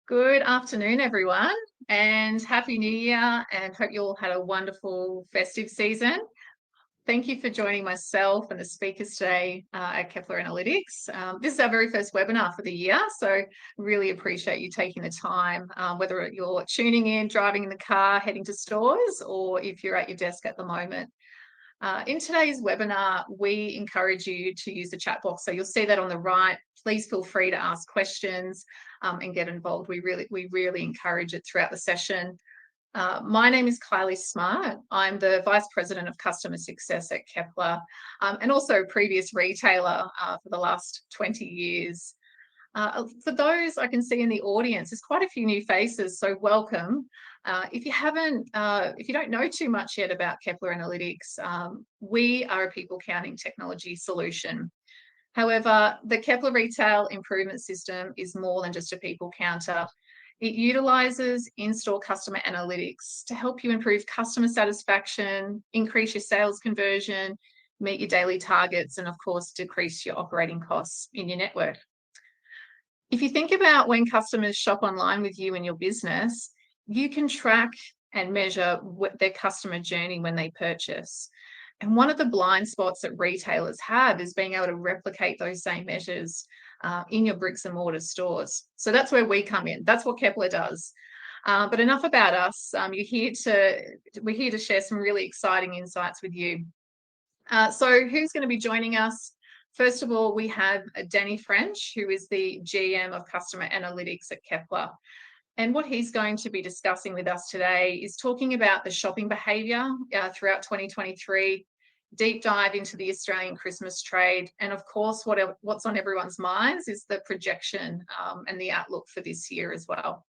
Good afternoon, everyone, and Happy New Year, and hope you all had a wonderful festive season. Thank you for joining myself and the speakers today at Kepler Analytics. This is our very first webinar for the year, so really appreciate you taking the time, whether you're tuning in, driving in the car, heading to stores, or if you're at your desk at the moment. In today's webinar, we encourage you to use the chat box. So you'll see that on the right. Please feel free to ask questions and get involved. We really encourage it throughout the session. My name is Kylie Smart. I'm the Vice President of Customer Success at Kepler and also a previous retailer for the last 20 years. For those I can see in the audience, there's quite a few new faces, so welcome. If you don't know too much yet about Kepler Analytics, we are a people counting technology solution. However, the Kepler Retail Improvement System is more than just a people counter. It utilises in-store customer analytics to help you improve customer satisfaction, increase your sales conversion, meet your daily targets, and of course, decrease your operating costs in your network. If you think about when customers shop online with you and your business, you can track and measure their customer journey when they purchase. And one of the blind spots that retailers have is being able to replicate those same measures in your bricks and mortar stores. So that's where we come in. That's what Kepler does. But enough about us. We're here to share some really exciting insights with you. So who's going to be joining us? First of all, we have Danny French, who is the GM of Customer Analytics at Kepler. And what he's going to be discussing with us today is talking about the shopping behaviour throughout 2023, deep dive into the Australian Christmas trade, and of course, what's on everyone's minds is the projection and the outlook for this year as well.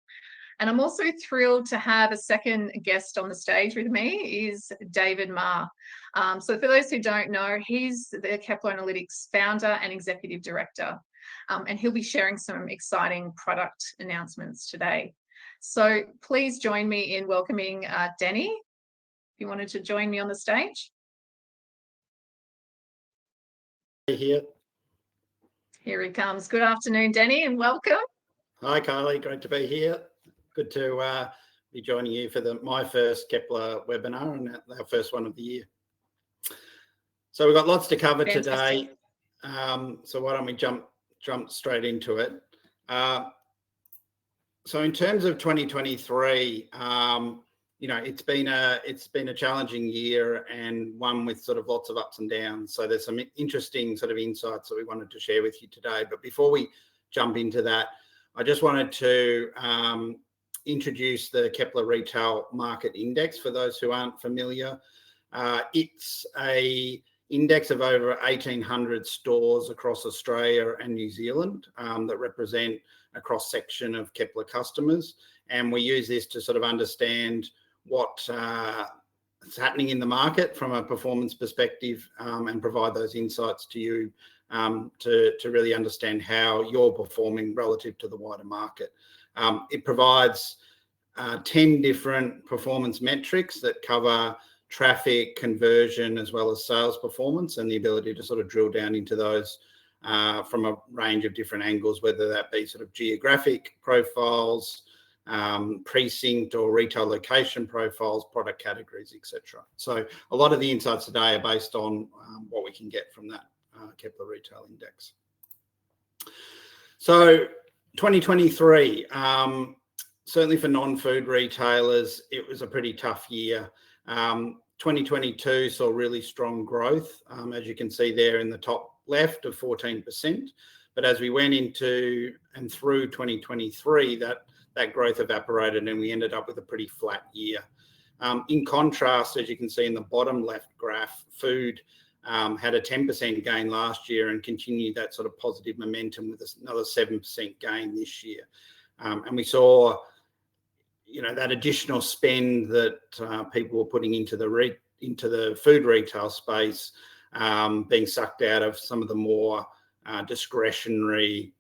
And I'm also thrilled to have a second guest on the stage with me is David Ma. So for those who don't know, he's the Kepler Analytics founder and executive director. And he'll be sharing some exciting product announcements today. So please join me in welcoming Danny, if you wanted to join me on the stage. Here he comes. Good afternoon, Danny, and welcome. Hi, Kylie. Great to be here. Good to be joining you for my first Kepler webinar and our first one of the year. So we've got lots to cover today. So why don't we jump straight into it? So in terms of 2023, it's been a challenging year and one with sort of lots of ups and downs. So there's some interesting sort of insights that we wanted to share with you today. But before we jump into that, I just wanted to introduce the Kepler Retail Market Index for those who aren't familiar. It's a index of over 1,800 stores across Australia and New Zealand that represent a cross-section of Kepler customers. And we use this to sort of understand what is happening in the market from a performance perspective and provide those insights to you to really understand how you're performing relative to the wider market. It provides 10 different performance metrics that cover traffic, conversion, as well as sales performance, and the ability to sort of drill down into those from a range of different angles, whether that be sort of geographic profiles, precinct or retail location profiles, product categories, etc. So a lot of the insights today are based on what we can get from that Kepler Retail Index. So 2023, certainly for non-food retailers, it was a pretty tough year. 2022 saw really strong growth, as you can see there in the top left of 14%. But as we went into and through 2023, that growth evaporated and we ended up with a pretty flat year. In contrast, as you can see in the bottom left graph, food had a 10% gain last year and continued that sort of positive momentum with another 7% gain this year. And we saw, that additional spend that people were putting into the food retail space being sucked out of some of the more discretionary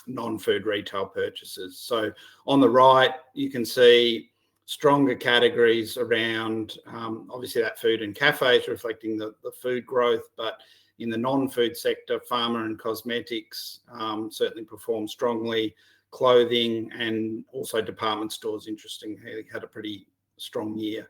non-food retail purchases. So on the right, you can see stronger categories around, obviously that food and cafes reflecting the food growth, but in the non-food sector, pharma and cosmetics certainly performed strongly. clothing, and also department stores, interestingly, had a pretty strong year.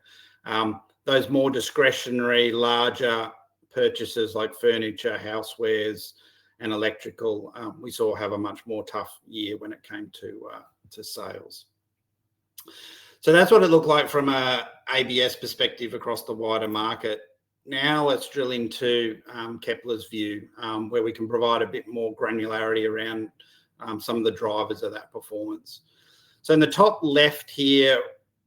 Those more discretionary, larger purchases like furniture, housewares, and electrical, we saw have a much more tough year when it came to sales. So that's what it looked like from a ABS perspective across the wider market. Now let's drill into Kepler's view, where we can provide a bit more granularity around some of the drivers of that performance. So in the top left here,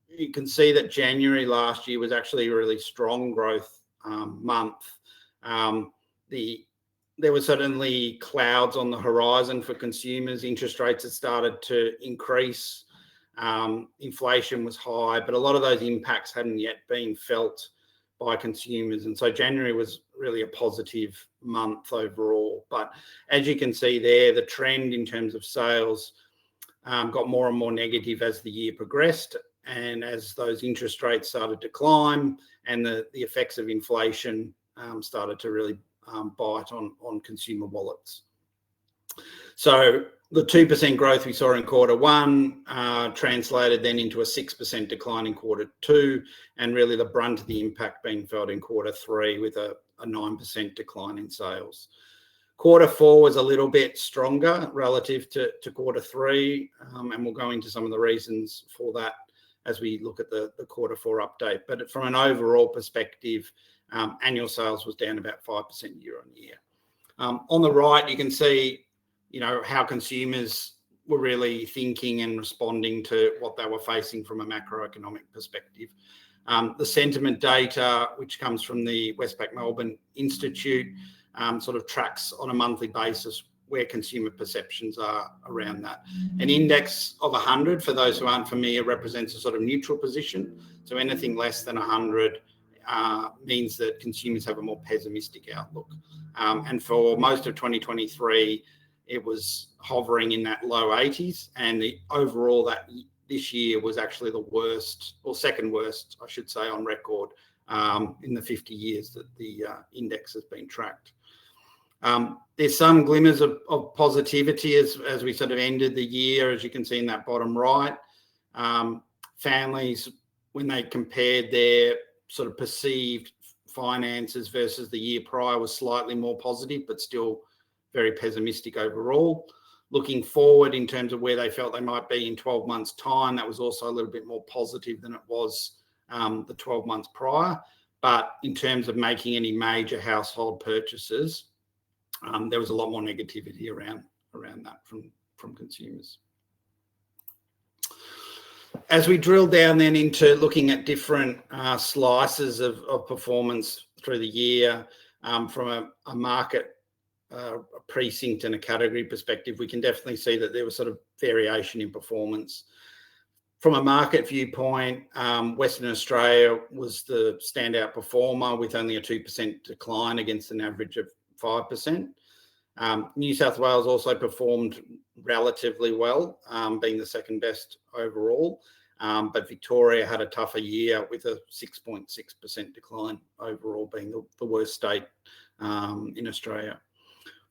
you can see that January last year was actually a really strong growth month. There were suddenly clouds on the horizon for consumers. Interest rates had started to increase. Inflation was high, but a lot of those impacts hadn't yet been felt by consumers. And so January was really a positive month overall. But as you can see there, the trend in terms of sales got more and more negative as the year progressed. And as those interest rates started to climb and the effects of inflation started to really bite on consumer wallets. So the 2% growth we saw in Q1 translated then into a 6% decline in Q2, and really the brunt of the impact being felt in Q3 with a 9% decline in sales. Q4 was a little bit stronger relative to Q3, and we'll go into some of the reasons for that as we look at the Q4 update. But from an overall perspective, annual sales was down about 5% year on year. On the right, you can see, how consumers were really thinking and responding to what they were facing from a macroeconomic perspective. The sentiment data, which comes from the Westpac Melbourne Institute, sort of tracks on a monthly basis where consumer perceptions are around that. An index of 100, for those who aren't familiar, represents a sort of neutral position. So anything less than 100 means that consumers have a more pessimistic outlook. And for most of 2023, it was hovering in that low 80s, and the overall this year was actually the worst, or second worst, I should say, on record in the 50 years that the index has been tracked. There's some glimmers of positivity as we sort of ended the year, as you can see in that bottom right. Families, when they compared their sort of perceived finances versus the year prior, was slightly more positive, but still very pessimistic overall. Looking forward in terms of where they felt they might be in 12 months' time, that was also a little bit more positive than it was the 12 months prior. But in terms of making any major household purchases, there was a lot more negativity around that from consumers. As we drill down then into looking at different slices of performance through the year, from a market, a precinct and a category perspective, we can definitely see that there was sort of variation in performance. From a market viewpoint, Western Australia was the standout performer with only a 2% decline against an average of 5%. New South Wales also performed relatively well, being the second best overall. But Victoria had a tougher year with a 6.6% decline overall, being the worst state in Australia.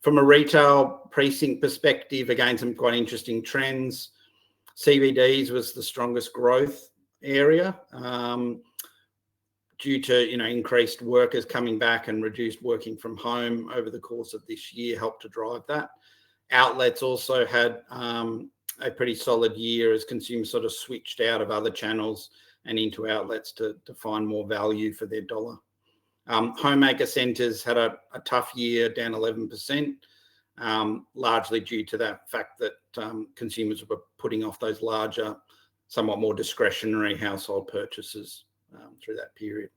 From a retail precinct perspective, again, some quite interesting trends. CBDs was the strongest growth area due to increased workers coming back, and reduced working from home over the course of this year helped to drive that. Outlets also had a pretty solid year as consumers sort of switched out of other channels and into outlets to find more value for their dollar. Homemaker centres had a tough year, down 11%, largely due to that fact that consumers were putting off those larger, somewhat more discretionary household purchases through that period.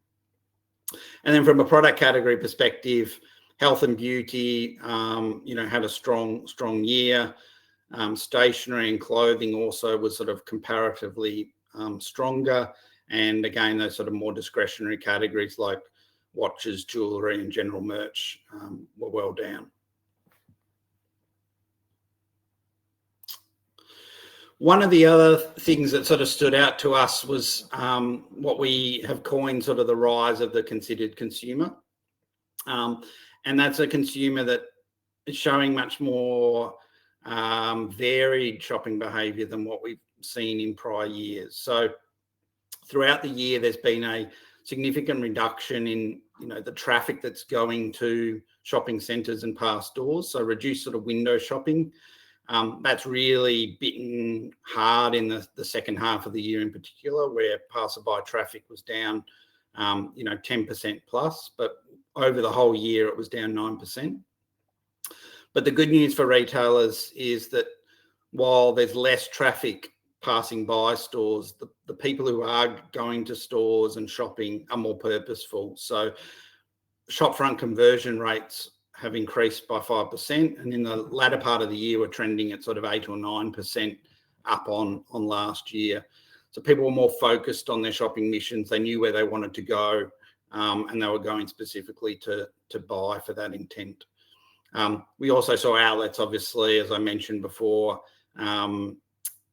And then from a product category perspective, health and beauty, had a strong year. Stationery and clothing also was sort of comparatively stronger. And again, those sort of more discretionary categories like watches, jewellery and general merch were well down. One of the other things that sort of stood out to us was what we have coined sort of the rise of the considered consumer. And that's a consumer that is showing much more varied shopping behaviour than what we've seen in prior years. So throughout the year, there's been a significant reduction in the traffic that's going to shopping centres and past stores. So reduced sort of window shopping. That's really bitten hard in the second half of the year in particular, where passerby traffic was down 10% plus, but over the whole year it was down 9%. But the good news for retailers is that while there's less traffic passing by stores, the people who are going to stores and shopping are more purposeful. So shopfront conversion rates have increased by 5%, and in the latter part of the year we're trending at sort of 8 or 9% up on last year. So people were more focused on their shopping missions. They knew where they wanted to go, and they were going specifically to buy for that intent. We also saw outlets, obviously, as I mentioned before,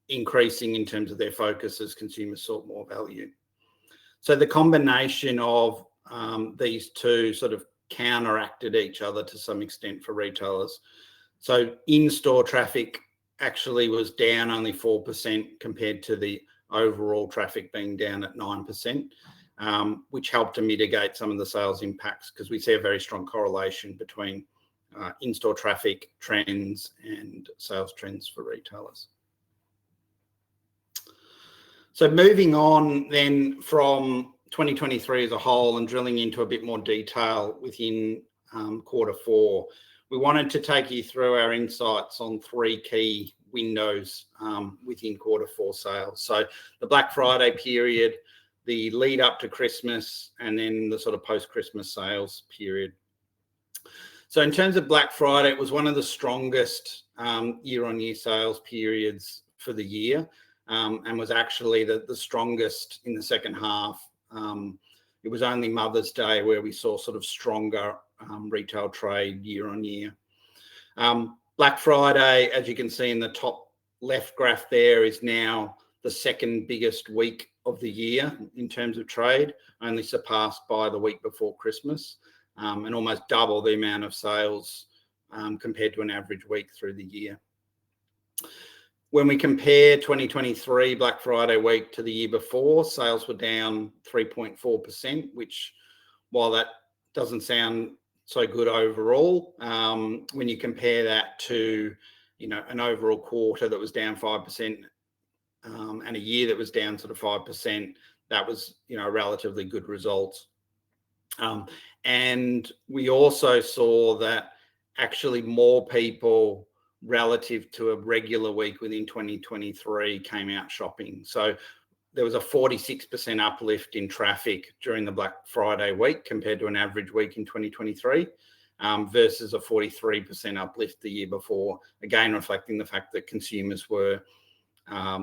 increasing in terms of their focus as consumers sought more value. So the combination of these two sort of counteracted each other to some extent for retailers. So in-store traffic actually was down only 4% compared to the overall traffic being down at 9%, which helped to mitigate some of the sales impacts, because we see a very strong correlation between in-store traffic trends and sales trends for retailers. So moving on then from 2023 as a whole and drilling into a bit more detail within quarter four, we wanted to take you through our insights on three key windows within quarter four sales. So the Black Friday period, the lead up to Christmas, and then the sort of post-Christmas sales period. So in terms of Black Friday, it was one of the strongest year-on-year sales periods for the year, and was actually the strongest in the second half. It was only Mother's Day where we saw sort of stronger retail trade year on year. Black Friday, as you can see in the top left graph there, is now the second biggest week of the year in terms of trade, only surpassed by the week before Christmas, and almost double the amount of sales compared to an average week through the year. When we compare 2023 Black Friday week to the year before, sales were down 3.4%, which, while that doesn't sound so good overall, when you compare that to an overall quarter that was down 5%, and a year that was down sort of 5%, that was a relatively good result. And we also saw that actually more people relative to a regular week within 2023 came out shopping. So there was a 46% uplift in traffic during the Black Friday week compared to an average week in 2023, versus a 43% uplift the year before, again reflecting the fact that consumers were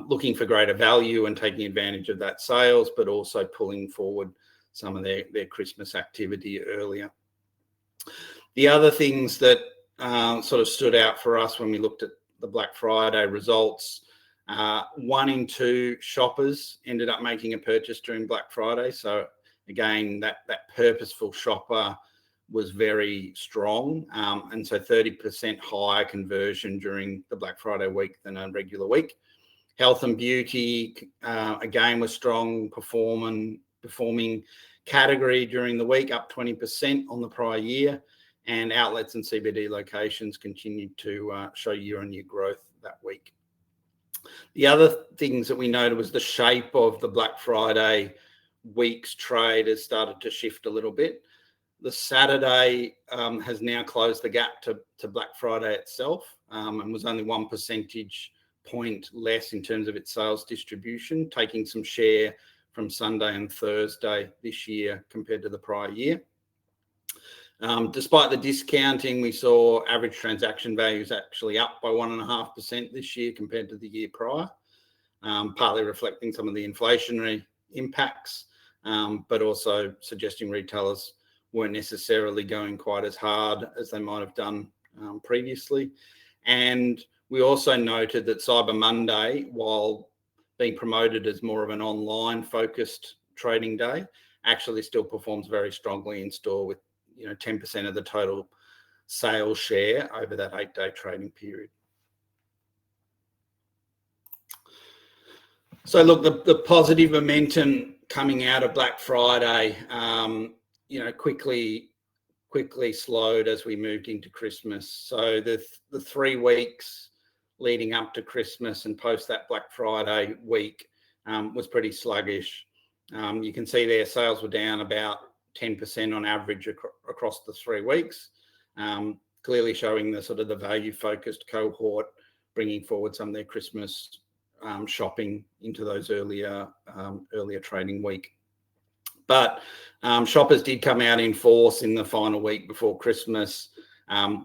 looking for greater value and taking advantage of that sales, but also pulling forward some of their Christmas activity earlier. The other things that sort of stood out for us when we looked at the Black Friday results, 1 in 2 shoppers ended up making a purchase during Black Friday. So again, that purposeful shopper was very strong, and so 30% higher conversion during the Black Friday week than a regular week. Health and beauty, again, was strong performing category during the week, up 20% on the prior year. And outlets and CBD locations continued to show year-on-year growth that week. The other things that we noted was the shape of the Black Friday week's trade has started to shift a little bit. The Saturday has now closed the gap to Black Friday itself, and was only 1 percentage point less in terms of its sales distribution, taking some share from Sunday and Thursday this year compared to the prior year. Despite the discounting, we saw average transaction values actually up by 1.5% this year compared to the year prior, partly reflecting some of the inflationary impacts, but also suggesting retailers weren't necessarily going quite as hard as they might have done previously. And we also noted that Cyber Monday, while being promoted as more of an online focused trading day, actually still performs very strongly in store with 10% of the total sales share over that 8-day trading period. So look, the positive momentum coming out of Black Friday, quickly slowed as we moved into Christmas. So the 3 weeks leading up to Christmas and post that Black Friday week was pretty sluggish. You can see their sales were down about 10% on average across the 3 weeks, clearly showing the sort of the value-focused cohort bringing forward some of their Christmas shopping into those earlier trading week. But shoppers did come out in force in the final week before Christmas.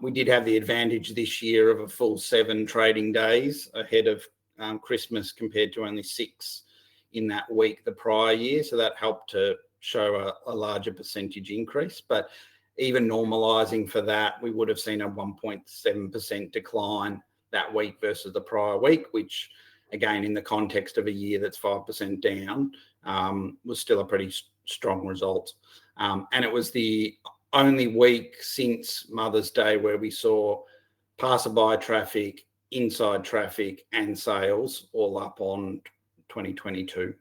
We did have the advantage this year of a full 7 trading days ahead of Christmas compared to only 6 in that week the prior year. So that helped to show a larger percentage increase. But even normalising for that, we would have seen a 1.7% decline that week versus the prior week, which, again, in the context of a year that's 5% down, was still a pretty strong result. And it was the only week since Mother's Day where we saw passerby traffic, inside traffic and sales all up on 2022.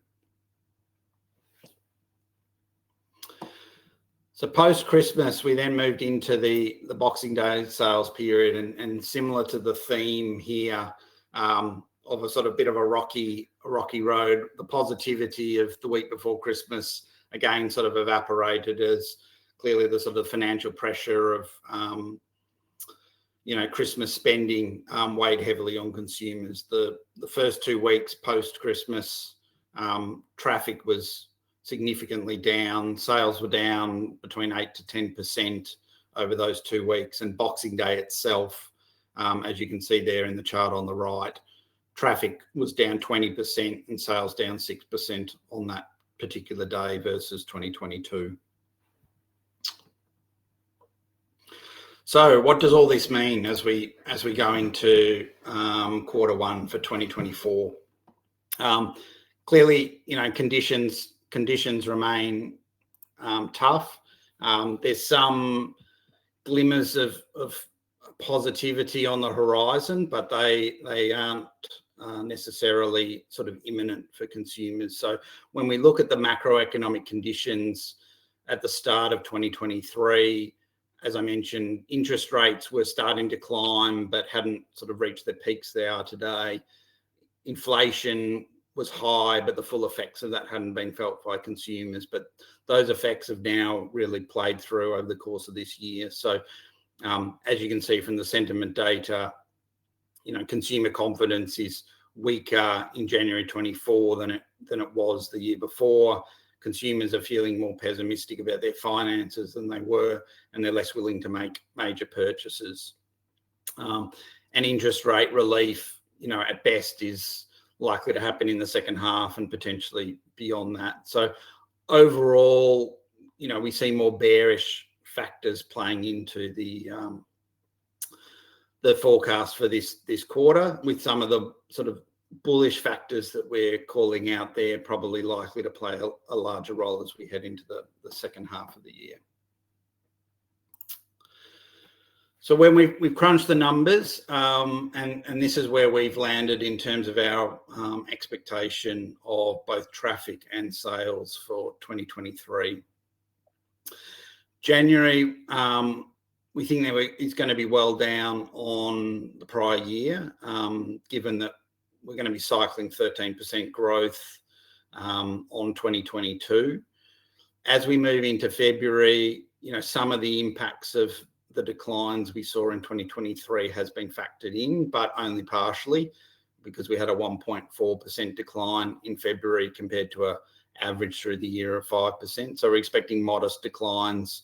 So post-Christmas, we then moved into the Boxing Day sales period, and similar to the theme here of a sort of bit of a rocky road, the positivity of the week before Christmas again sort of evaporated as clearly the sort of financial pressure of Christmas spending weighed heavily on consumers. The first 2 weeks post-Christmas, traffic was significantly down. Sales were down between 8 to 10% over those 2 weeks. And Boxing Day itself, as you can see there in the chart on the right, traffic was down 20% and sales down 6% on that particular day versus 2022. So what does all this mean as we go into Q1 for 2024? Clearly, conditions remain tough. There's some glimmers of positivity on the horizon, but they aren't necessarily sort of imminent for consumers. So when we look at the macroeconomic conditions at the start of 2023, as I mentioned, interest rates were starting to climb but hadn't sort of reached the peaks they are today. Inflation was high, but the full effects of that hadn't been felt by consumers. But those effects have now really played through over the course of this year. So as you can see from the sentiment data, consumer confidence is weaker in January 24 than it was the year before. Consumers are feeling more pessimistic about their finances than they were, and they're less willing to make major purchases. And interest rate relief, at best is likely to happen in the second half and potentially beyond that. So overall, we see more bearish factors playing into the forecast for this quarter, with some of the sort of bullish factors that we're calling out there probably likely to play a larger role as we head into the second half of the year. So when we've crunched the numbers, and this is where we've landed in terms of our expectation of both traffic and sales for 2023. January, we think that it's going to be well down on the prior year, given that we're going to be cycling 13% growth on 2022. As we move into February, some of the impacts of the declines we saw in 2023 has been factored in, but only partially, because we had a 1.4% decline in February compared to an average through the year of 5%. So we're expecting modest declines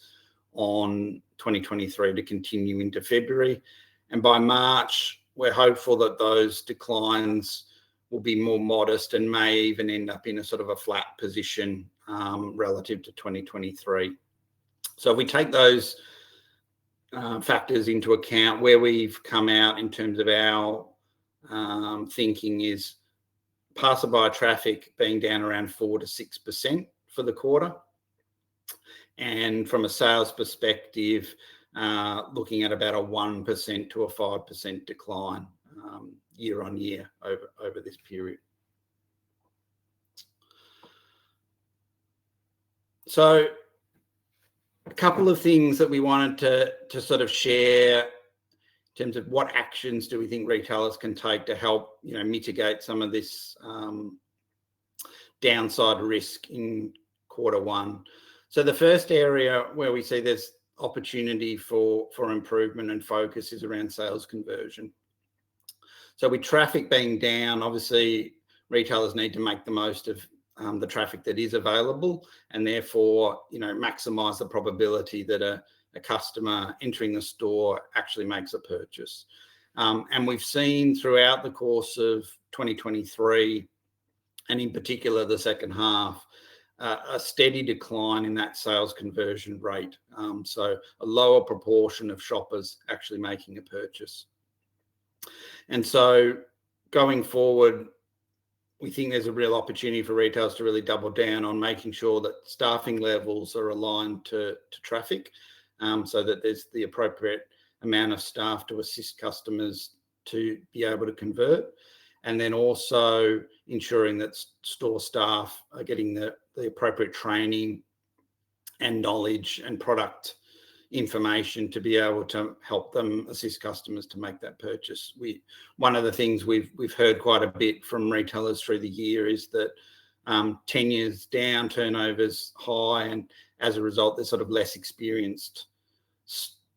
on 2023 to continue into February. And by March, we're hopeful that those declines will be more modest and may even end up in a sort of a flat position relative to 2023. So if we take those factors into account, where we've come out in terms of our thinking is passerby traffic being down around 4 to 6% for the quarter. And from a sales perspective, looking at about a 1% to a 5% decline year on year over this period. So a couple of things that we wanted to sort of share in terms of what actions do we think retailers can take to help, mitigate some of this downside risk in Q1. So the first area where we see there's opportunity for improvement and focus is around sales conversion. So with traffic being down, obviously retailers need to make the most of the traffic that is available, and therefore, maximise the probability that a customer entering the store actually makes a purchase. And we've seen throughout the course of 2023, and in particular the second half, a steady decline in that sales conversion rate. So a lower proportion of shoppers actually making a purchase. And so going forward, we think there's a real opportunity for retailers to really double down on making sure that staffing levels are aligned to traffic, so that there's the appropriate amount of staff to assist customers to be able to convert. And then also ensuring that store staff are getting the appropriate training and knowledge and product information to be able to help them assist customers to make that purchase. One of the things we've heard quite a bit from retailers through the year is that tenure's down, turnover's high, and as a result, there's sort of less experienced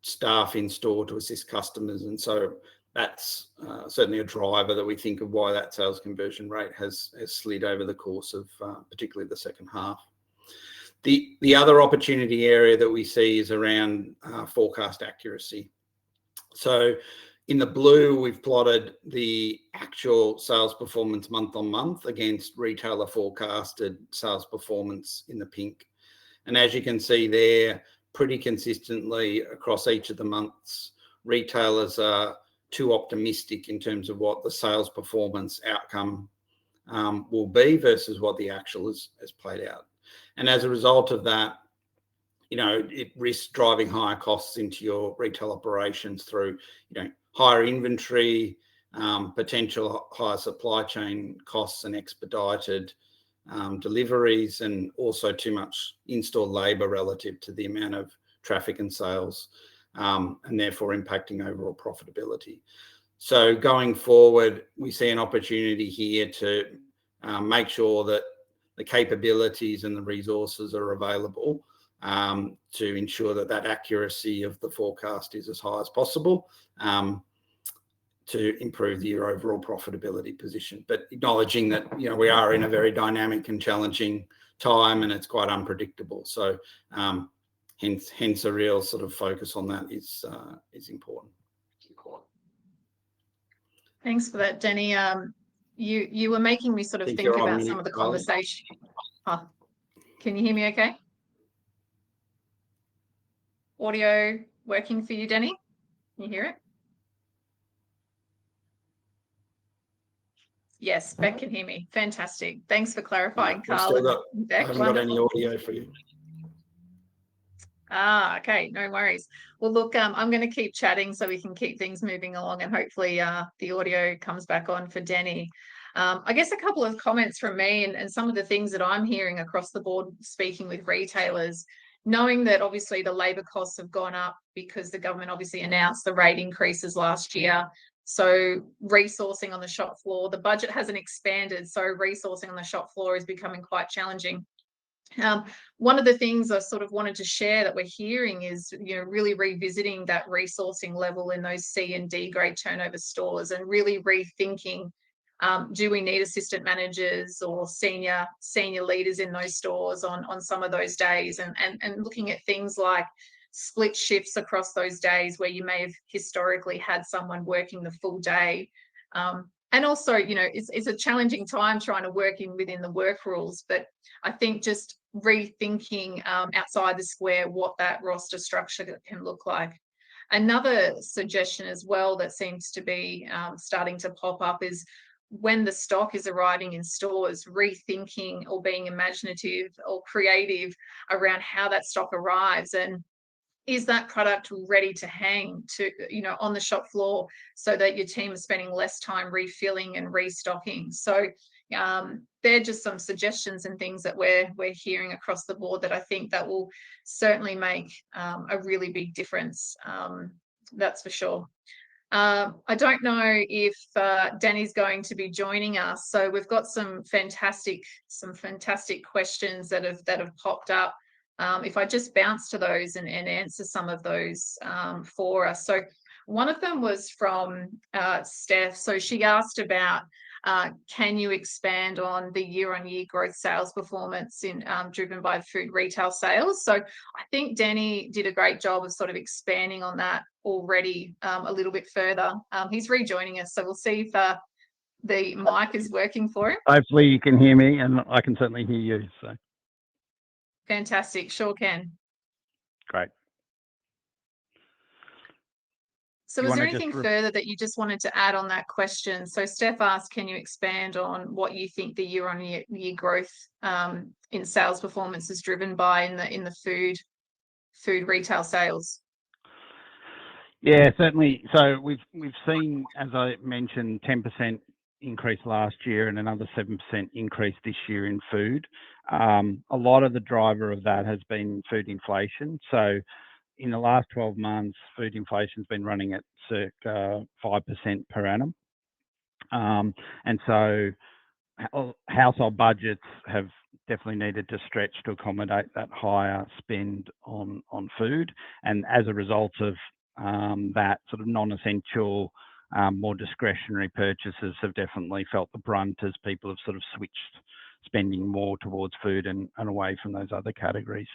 staff in store to assist customers. And so that's certainly a driver that we think of why that sales conversion rate has slid over the course of particularly the second half. The other opportunity area that we see is around forecast accuracy. So in the blue, we've plotted the actual sales performance month on month against retailer forecasted sales performance in the pink. And as you can see there, pretty consistently across each of the months, retailers are too optimistic in terms of what the sales performance outcome will be versus what the actual has played out. And as a result of that, it risks driving higher costs into your retail operations through, higher inventory, potential higher supply chain costs and expedited deliveries, and also too much in-store labour relative to the amount of traffic and sales, and therefore impacting overall profitability. So going forward, we see an opportunity here to make sure that the capabilities and the resources are available to ensure that accuracy of the forecast is as high as possible, to improve your overall profitability position. But acknowledging that, we are in a very dynamic and challenging time, and it's quite unpredictable. So hence a real sort of focus on that is important. Thanks for that, Denny. You were making me sort of think about some of the conversation. Oh, can you hear me okay? Audio working for you, Denny? Can you hear it? Yes, Beck can hear me. Fantastic. Thanks for clarifying, Carl. I haven't got any audio for you. Okay, no worries. Well, look, I'm going to keep chatting so we can keep things moving along, and hopefully the audio comes back on for Denny. I guess a couple of comments from me and some of the things that I'm hearing across the board speaking with retailers, knowing that obviously the labour costs have gone up because the government obviously announced the rate increases last year. So resourcing on the shop floor, the budget hasn't expanded, so resourcing on the shop floor is becoming quite challenging. One of the things I sort of wanted to share that we're hearing is, really revisiting that resourcing level in those C and D grade turnover stores, and really rethinking, do we need assistant managers or senior leaders in those stores on some of those days, and looking at things like split shifts across those days where you may have historically had someone working the full day. And also, it's a challenging time trying to work within the work rules, but I think just rethinking outside the square what that roster structure can look like. Another suggestion as well that seems to be starting to pop up is when the stock is arriving in stores, rethinking or being imaginative or creative around how that stock arrives. And is that product ready to hang on the shop floor so that your team is spending less time refilling and restocking? So they're just some suggestions and things that we're hearing across the board that I think that will certainly make a really big difference. That's for sure. I don't know if Danny's going to be joining us. So we've got some fantastic questions that have popped up. If I just bounce to those and answer some of those for us. So one of them was from Steph. So she asked about, can you expand on the year-on-year growth sales performance driven by food retail sales? So I think Danny did a great job of sort of expanding on that already a little bit further. He's rejoining us, so we'll see if the mic is working for him. Hopefully you can hear me, and I can certainly hear you. So fantastic, sure can. Great. So is there anything further that you just wanted to add on that question? So Steph asked, can you expand on what you think the year-on-year growth in sales performance is driven by in the food retail sales? Yeah, certainly. So we've seen, as I mentioned, 10% increase last year and another 7% increase this year in food. A lot of the driver of that has been food inflation. So in the last 12 months, food inflation has been running at circa 5% per annum. And so household budgets have definitely needed to stretch to accommodate that higher spend on food. And as a result of that, sort of non-essential, more discretionary purchases have definitely felt the brunt as people have sort of switched spending more towards food and away from those other categories.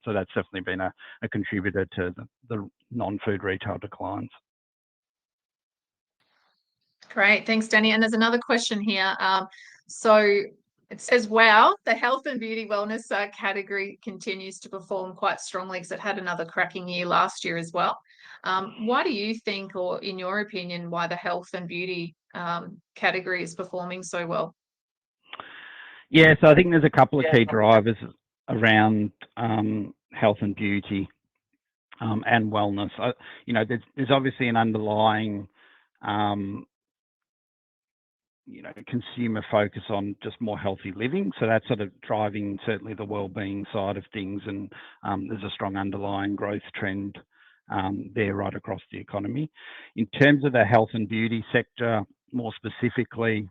So that's definitely been a contributor to the non-food retail declines. Great, thanks, Danny. And there's another question here. So it says, wow, the health and beauty wellness category continues to perform quite strongly because it had another cracking year last year as well. Why do you think, or in your opinion, why the health and beauty category is performing so well? Yeah, so I think there's a couple of key drivers around health and beauty and wellness. There's obviously an underlying consumer focus on just more healthy living. So that's sort of driving certainly the well-being side of things, and there's a strong underlying growth trend there right across the economy. In terms of the health and beauty sector, more specifically,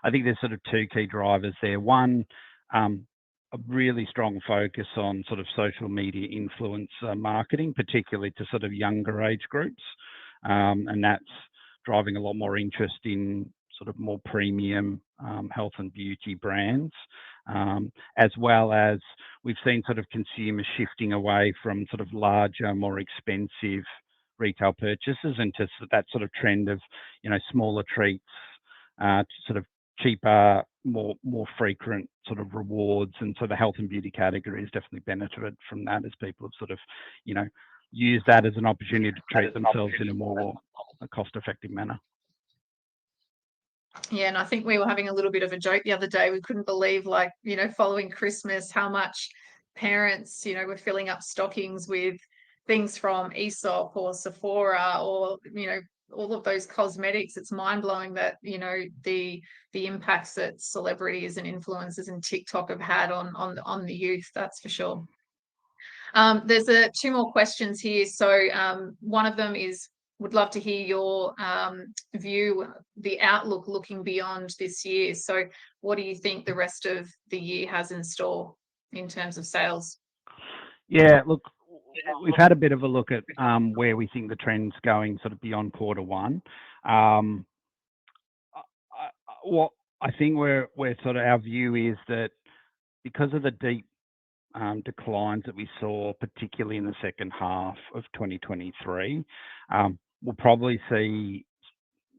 I think there's sort of two key drivers there. One, a really strong focus on sort of social media influence marketing, particularly to sort of younger age groups, and that's driving a lot more interest in sort of more premium health and beauty brands, as well as we've seen sort of consumers shifting away from sort of larger, more expensive retail purchases into that sort of trend of, smaller treats, to sort of cheaper, more frequent sort of rewards. And so the health and beauty category has definitely benefited from that as people have sort of, used that as an opportunity to treat themselves in a more cost-effective manner. Yeah, and I think we were having a little bit of a joke the other day. We couldn't believe, following Christmas, how much parents, were filling up stockings with things from Aesop or Sephora or, all of those cosmetics. It's mind-blowing that, the impacts that celebrities and influencers and TikTok have had on the youth, that's for sure. There's two more questions here. So one of them is, would love to hear your view, the outlook looking beyond this year. So what do you think the rest of the year has in store in terms of sales? Yeah, look, we've had a bit of a look at where we think the trend's going sort of beyond quarter one. What I think we're sort of, our view is that because of the deep declines that we saw, particularly in the second half of 2023, we'll probably see,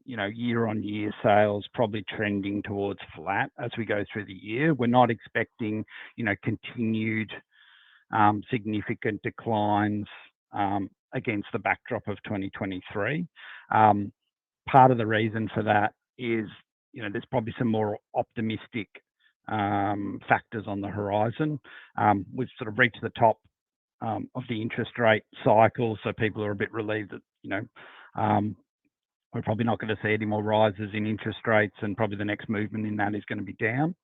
year-on-year sales probably trending towards flat as we go through the year. We're not expecting, continued significant declines against the backdrop of 2023. Part of the reason for that is, there's probably some more optimistic factors on the horizon. We've sort of reached the top of the interest rate cycle. So people are a bit relieved that, we're probably not going to see any more rises in interest rates, and probably the next movement in that is going to be down.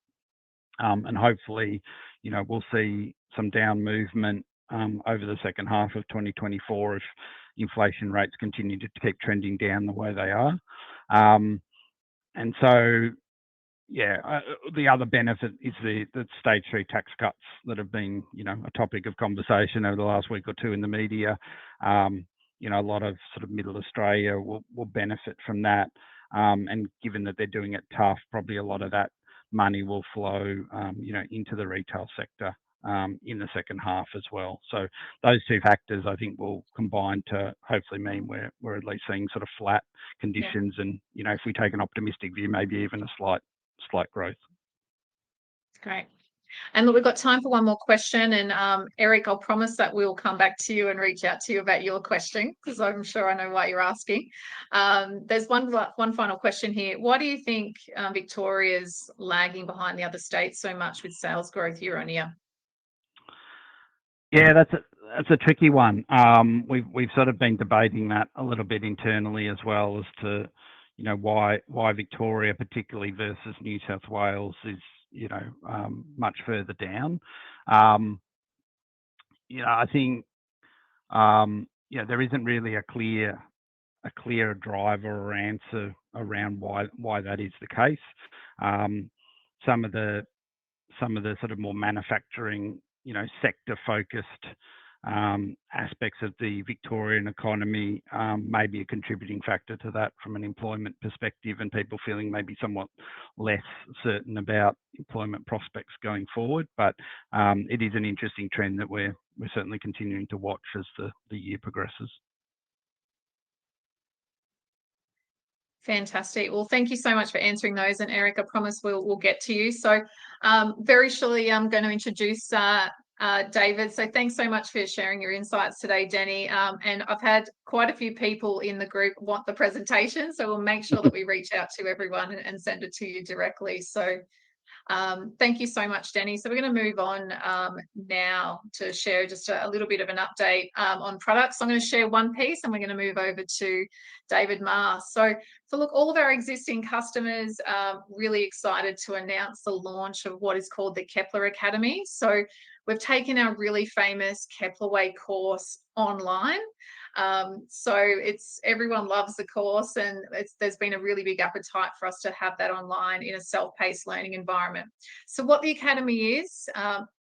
And hopefully, we'll see some down movement over the second half of 2024 if inflation rates continue to keep trending down the way they are. And so, the other benefit is the stage 3 tax cuts that have been, a topic of conversation over the last week or two in the media. A lot of sort of middle Australia will benefit from that. And given that they're doing it tough, probably a lot of that money will flow, into the retail sector in the second half as well. So those two factors, I think, will combine to hopefully mean we're at least seeing sort of flat conditions, and if we take an optimistic view, maybe even a slight growth. Great. And look, we've got time for one more question. And Eric, I'll promise that we'll come back to you and reach out to you about your question, because I'm sure I know why you're asking. There's one final question here. Why do you think Victoria's lagging behind the other states so much with sales growth year on year? Yeah, that's a tricky one. We've sort of been debating that a little bit internally as well, as to why Victoria particularly versus New South Wales is much further down. I think there isn't really a clear driver or answer around why that is the case. Some of the sort of more manufacturing sector focused aspects of the Victorian economy may be a contributing factor to that from an employment perspective, and people feeling maybe somewhat less certain about employment prospects going forward. But it is an interesting trend that we're certainly continuing to watch as the year progresses. Fantastic. Well, thank you so much for answering those. And Eric, I promise we'll get to you. So very shortly, I'm going to introduce David. So thanks so much for sharing your insights today, Denny. And I've had quite a few people in the group want the presentation, so we'll make sure that we reach out to everyone and send it to you directly. So thank you so much, Denny. So we're going to move on now to share just a little bit of an update on products. So I'm going to share one piece, and we're going to move over to David Marr. So look, all of our existing customers are really excited to announce the launch of what is called the Kepler Academy. So we've taken our really famous Kepler Way course online. So everyone loves the course, and there's been a really big appetite for us to have that online in a self-paced learning environment. So what the Academy is,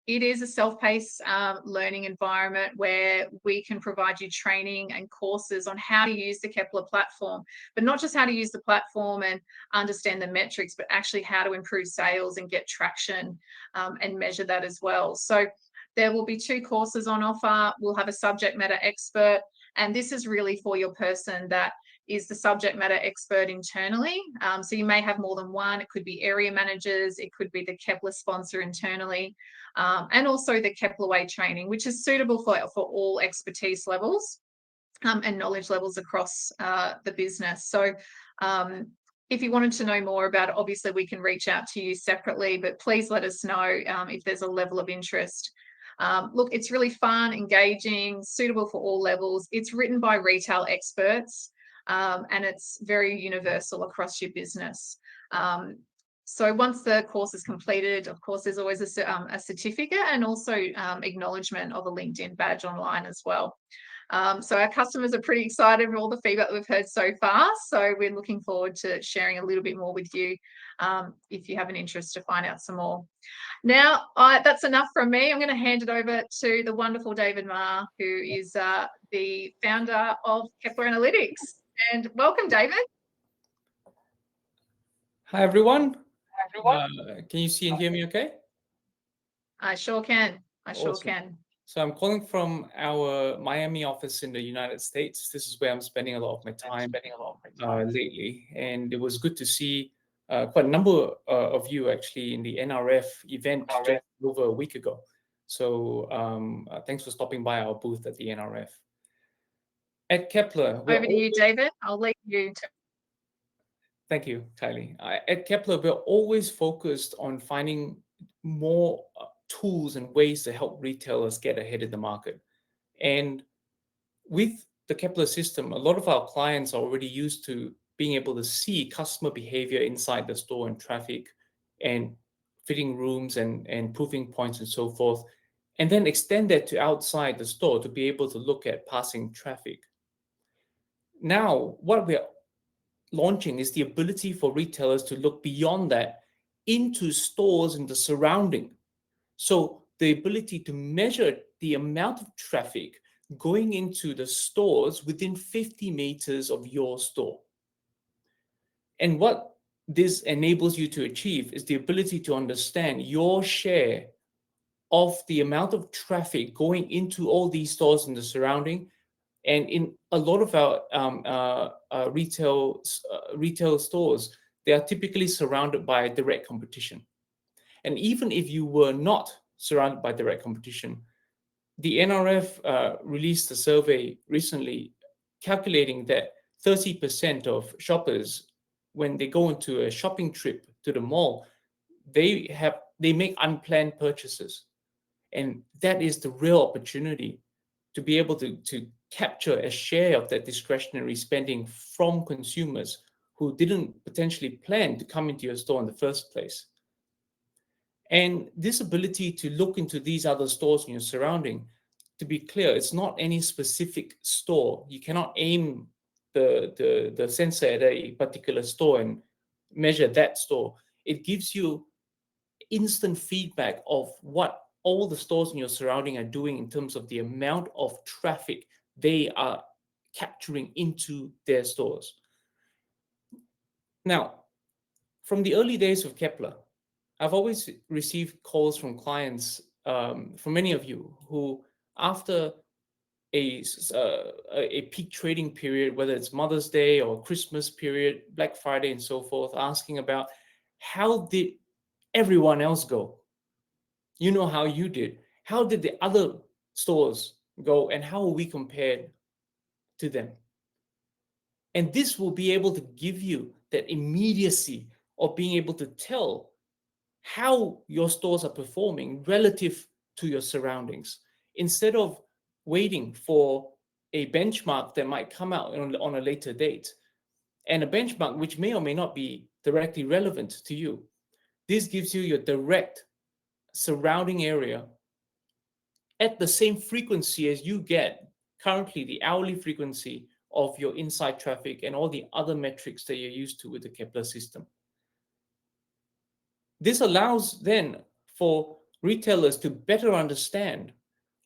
it is a self-paced learning environment where we can provide you training and courses on how to use the Kepler platform, but not just how to use the platform and understand the metrics, but actually how to improve sales and get traction and measure that as well. So there will be 2 courses on offer. We'll have a subject matter expert, and this is really for your person that is the subject matter expert internally. So you may have more than one. It could be area managers, it could be the Kepler sponsor internally, and also the Kepler Way training, which is suitable for all expertise levels and knowledge levels across the business. So if you wanted to know more about it, obviously we can reach out to you separately, but please let us know if there's a level of interest. Look, it's really fun, engaging, suitable for all levels. It's written by retail experts, and it's very universal across your business. So once the course is completed, of course, there's always a certificate and also acknowledgement of a LinkedIn badge online as well. So our customers are pretty excited with all the feedback that we've heard so far. So we're looking forward to sharing a little bit more with you if you have an interest to find out some more. Now, that's enough from me. I'm going to hand it over to the wonderful David Marr, who is the founder of Kepler Analytics. And welcome, David. Hi, everyone. Can you see and hear me okay? I sure can. Awesome. So I'm calling from our Miami office in the United States. This is where I'm spending a lot of my time lately. And it was good to see quite a number of you actually in the NRF event just over a week ago. So thanks for stopping by our booth at the NRF. At Kepler, over to you, David. I'll leave you to. Thank you, Kylie. At Kepler, we're always focused on finding more tools and ways to help retailers get ahead of the market. And with the Kepler system, a lot of our clients are already used to being able to see customer behavior inside the store and traffic and fitting rooms and proofing points and so forth, and then extend that to outside the store to be able to look at passing traffic. Now, what we're launching is the ability for retailers to look beyond that into stores and the surrounding. So the ability to measure the amount of traffic going into the stores within 50 meters of your store. And what this enables you to achieve is the ability to understand your share of the amount of traffic going into all these stores in the surrounding. And in a lot of our retail stores, they are typically surrounded by direct competition. And even if you were not surrounded by direct competition, the NRF released a survey recently calculating that 30% of shoppers, when they go into a shopping trip to the mall, they make unplanned purchases. And that is the real opportunity to be able to capture a share of that discretionary spending from consumers who didn't potentially plan to come into your store in the first place. And this ability to look into these other stores in your surrounding, to be clear, it's not any specific store. You cannot aim the sensor at a particular store and measure that store. It gives you instant feedback of what all the stores in your surrounding are doing in terms of the amount of traffic they are capturing into their stores. Now, from the early days of Kepler, I've always received calls from clients, from many of you, who after a peak trading period, whether it's Mother's Day or Christmas period, Black Friday and so forth, asking about how did everyone else go? You know how you did. How did the other stores go, and how are we compared to them? And this will be able to give you that immediacy of being able to tell how your stores are performing relative to your surroundings, instead of waiting for a benchmark that might come out on a later date, and a benchmark which may or may not be directly relevant to you. This gives you your direct surrounding area at the same frequency as you get currently, the hourly frequency of your inside traffic and all the other metrics that you're used to with the Kepler system. This allows then for retailers to better understand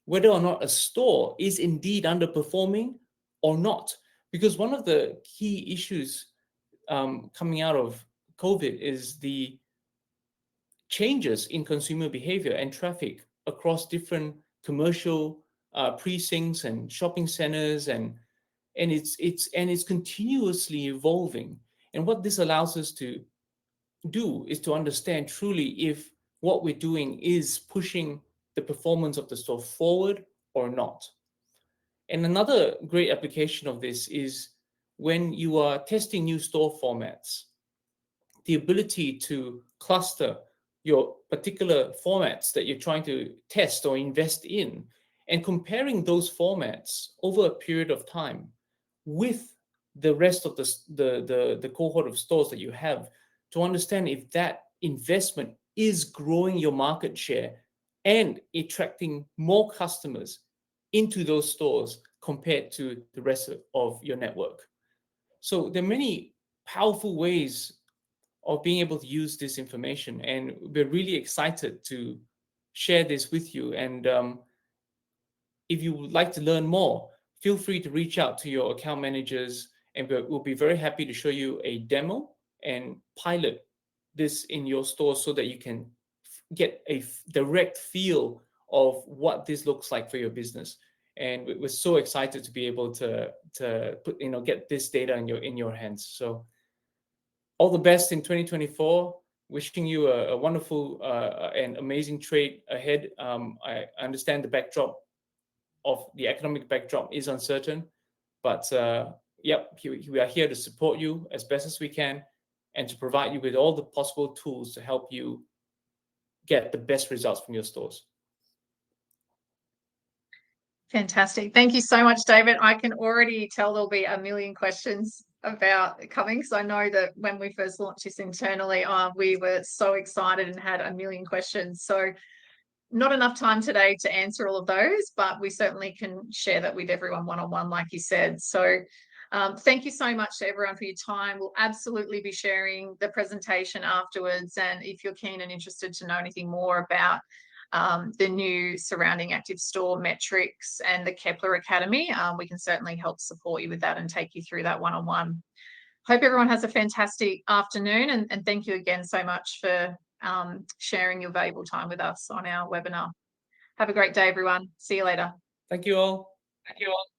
whether or not a store is indeed underperforming or not. Because one of the key issues coming out of COVID is the changes in consumer behavior and traffic across different commercial precincts and shopping centers, and it's continuously evolving. And what this allows us to do is to understand truly if what we're doing is pushing the performance of the store forward or not. And another great application of this is when you are testing new store formats, the ability to cluster your particular formats that you're trying to test or invest in, and comparing those formats over a period of time with the rest of the cohort of stores that you have, to understand if that investment is growing your market share and attracting more customers into those stores compared to the rest of your network. So there are many powerful ways of being able to use this information, and we're really excited to share this with you. And if you would like to learn more, feel free to reach out to your account managers, and we'll be very happy to show you a demo and pilot this in your store so that you can get a direct feel of what this looks like for your business. And we're so excited to be able to put, get this data in your hands. So all the best in 2024. Wishing you a wonderful and amazing trade ahead. I understand the backdrop of the economic backdrop is uncertain, but we are here to support you as best as we can and to provide you with all the possible tools to help you get the best results from your stores. Fantastic. Thank you so much, David. I can already tell there'll be a million questions about coming, because I know that when we first launched this internally, we were so excited and had a million questions. So not enough time today to answer all of those, but we certainly can share that with everyone one-on-one, like you said. So thank you so much to everyone for your time. We'll absolutely be sharing the presentation afterwards. And if you're keen and interested to know anything more about the new surrounding active store metrics and the Kepler Academy, we can certainly help support you with that and take you through that one-on-one. Hope everyone has a fantastic afternoon, and thank you again so much for sharing your valuable time with us on our webinar. Have a great day, everyone. See you later. Thank you all. Thank you all.